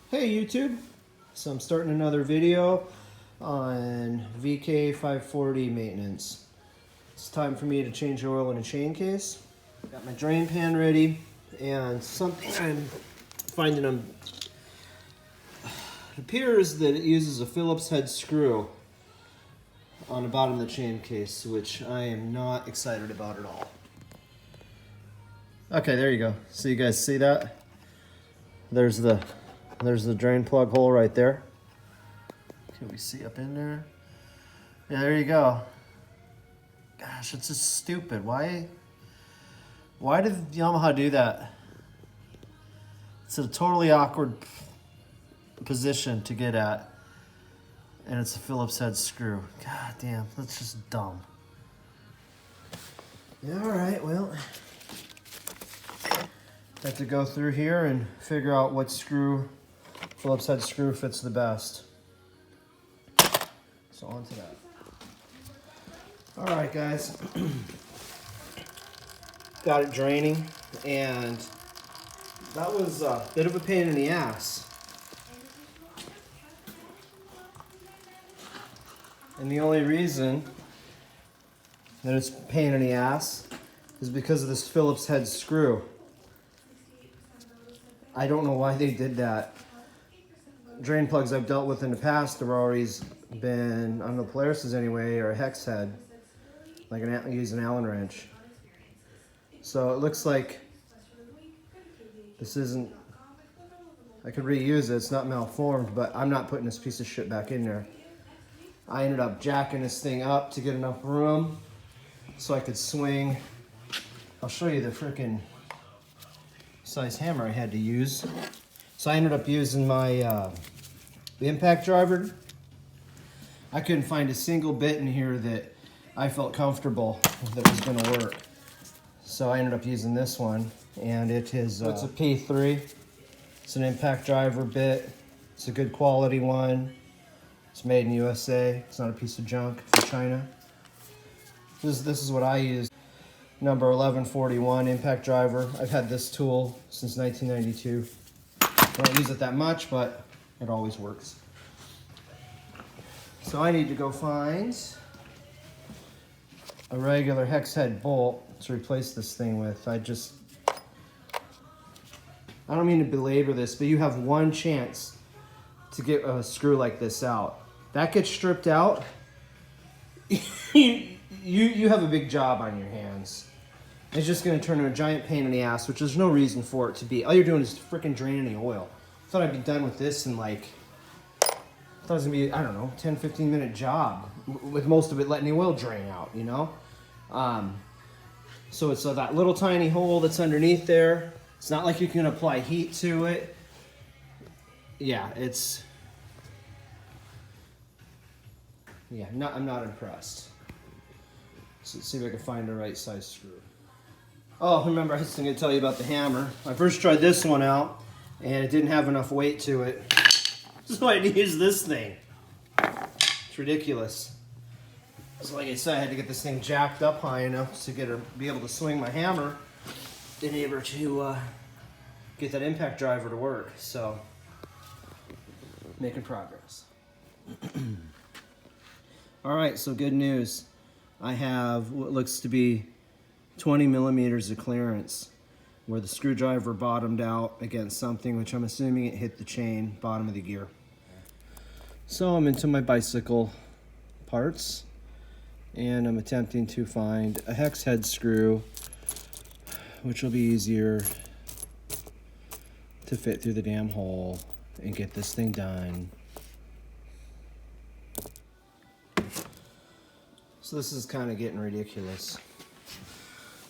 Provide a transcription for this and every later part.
Hey YouTube, so I'm starting another video on VK540 maintenance. It's time for me to change oil in a Chaincase. Got my drain pan ready, and something I'm finding it appears that it uses a Phillips head screw on the bottom of the Chaincase, which I am not excited about at all. Okay, there you go. So you guys see that? There's the drain plug hole right there. Can we see up in there? Yeah, there you go. Gosh, it's just stupid. Why did Yamaha do that? It's a totally awkward position to get at. And it's a Phillips head screw. God damn, that's just dumb. Yeah, all right, well. Have to go through here and figure out what Phillips head screw fits the best. So on to that. All right, guys. Got it draining, and that was a bit of a pain in the ass. And the only reason that it's a pain in the ass is because of this Phillips head screw. I don't know why they did that. Drain plugs I've dealt with in the past have always been, on the Polaris's anyway, or a hex head, like use an Allen wrench. So it looks like this isn't, I could reuse it, it's not malformed, but I'm not putting this piece of shit back in there. I ended up jacking this thing up to get enough room so I could swing. I'll show you the frickin' size hammer I had to use. So I ended up using my impact driver. I couldn't find a single bit in here that I felt comfortable that was going to work. So I ended up using this one, and it is it's a P3. It's an impact driver bit. It's a good quality one. It's made in USA. It's not a piece of junk from China. This is what I use. Number 1141 impact driver. I've had this tool since 1992. I don't use it that much, but it always works. So I need to go find a regular hex head bolt to replace this thing with. I don't mean to belabor this, but you have one chance to get a screw like this out. That gets stripped out, you have a big job on your hands. It's just going to turn into a giant pain in the ass, which there's no reason for it to be. All you're doing is freaking draining the oil. I thought I'd be done with this in like, I thought it was going to be, I don't know, 10, 15 minute job, with most of it letting the oil drain out, you know? So it's that little tiny hole that's underneath there. It's not like you can apply heat to it. Yeah, I'm not impressed. So let's see if I can find the right size screw. Oh, remember, I was going to tell you about the hammer. I first tried this one out, and it didn't have enough weight to it. So I had to use this thing. It's ridiculous. So like I said, I had to get this thing jacked up high enough to be able to swing my hammer in order to get that impact driver to work. So, making progress. All right, so good news. I have what looks to be 20 millimeters of clearance where the screwdriver bottomed out against something, which I'm assuming it hit the chain, bottom of the gear. So I'm into my bicycle parts, and I'm attempting to find a hex head screw, which will be easier to fit through the damn hole and get this thing done. So this is kind of getting ridiculous.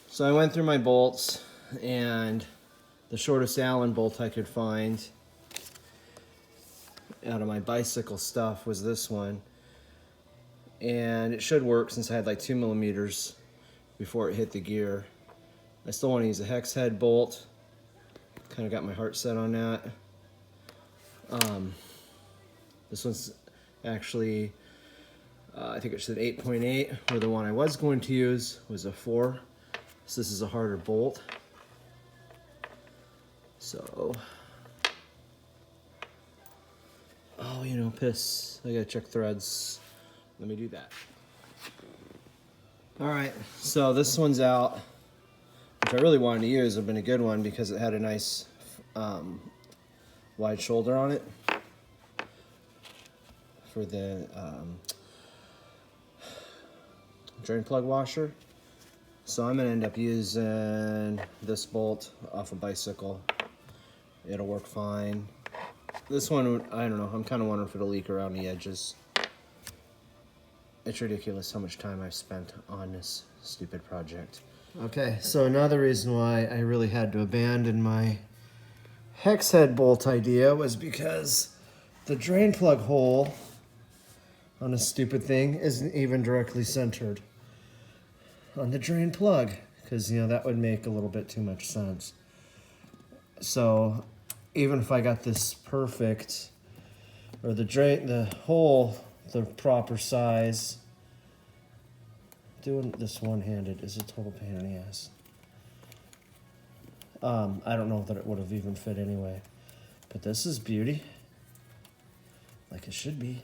So I went through my bolts, and the shortest Allen bolt I could find out of my bicycle stuff was this one. And it should work since I had like 2 millimeters before it hit the gear. I still want to use a hex head bolt. Kind of got my heart set on that. This one's actually, I think it said 8.8, where the one I was going to use was a 4. So this is a harder bolt. So you know, piss. I gotta check threads. Let me do that. All right, so this one's out, which I really wanted to use. Would have been a good one because it had a nice wide shoulder on it for the drain plug washer. So I'm gonna end up using this bolt off a bicycle. It'll work fine. This one, I don't know, I'm kind of wondering if it'll leak around the edges. It's ridiculous how much time I've spent on this stupid project. Okay, so another reason why I really had to abandon my hex head bolt idea was because the drain plug hole on this stupid thing isn't even directly centered on the drain plug, because, you know, that would make a little bit too much sense. So even if I got this perfect, or the hole the proper size, doing this one-handed is a total pain in the ass. I don't know that it would have even fit anyway, but this is beauty, like it should be.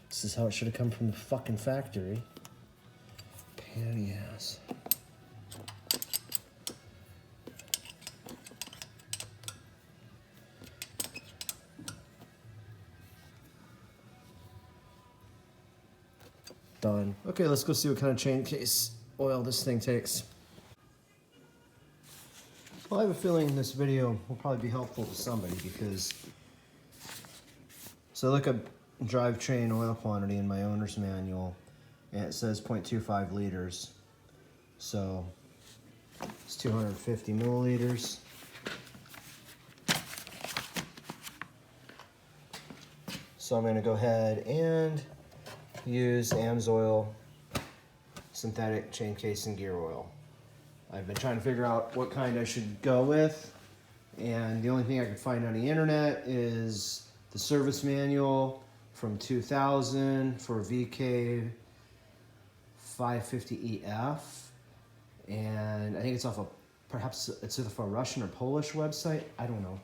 This is how it should have come from the fucking factory. Pain in the ass. Done. Okay, let's go see what kind of Chaincase oil this thing takes. Well, I have a feeling this video will probably be helpful to somebody because, so I look up drivetrain oil quantity in my owner's manual and it says 0.25 liters. So it's 250 milliliters. So I'm gonna go ahead and use AMSOIL synthetic Chaincase and gear oil. I've been trying to figure out what kind I should go with, and the only thing I could find on the internet is the service manual from 2000 for VK540V, and I think it's off of, perhaps it's either for a Russian or Polish website, I don't know.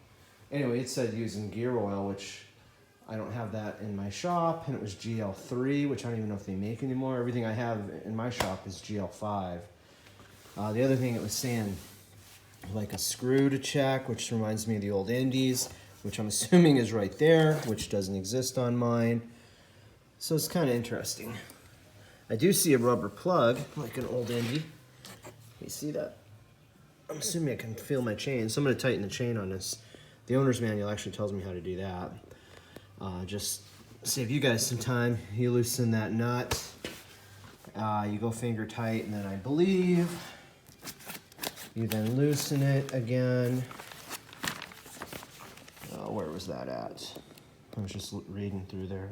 Anyway, it said using gear oil, which I don't have that in my shop, and it was GL3, which I don't even know if they make anymore. Everything I have in my shop is GL5. The other thing it was saying, like a screw to check, which reminds me of the old Indies, which I'm assuming is right there, which doesn't exist on mine. So it's kind of interesting. I do see a rubber plug, like an old Indie. You see that? I'm assuming I can feel my chain, so I'm going to tighten the chain on this. The owner's manual actually tells me how to do that. Just save you guys some time. You loosen that nut, you go finger tight, and then I believe you then loosen it again. Where was that at? I was just reading through there.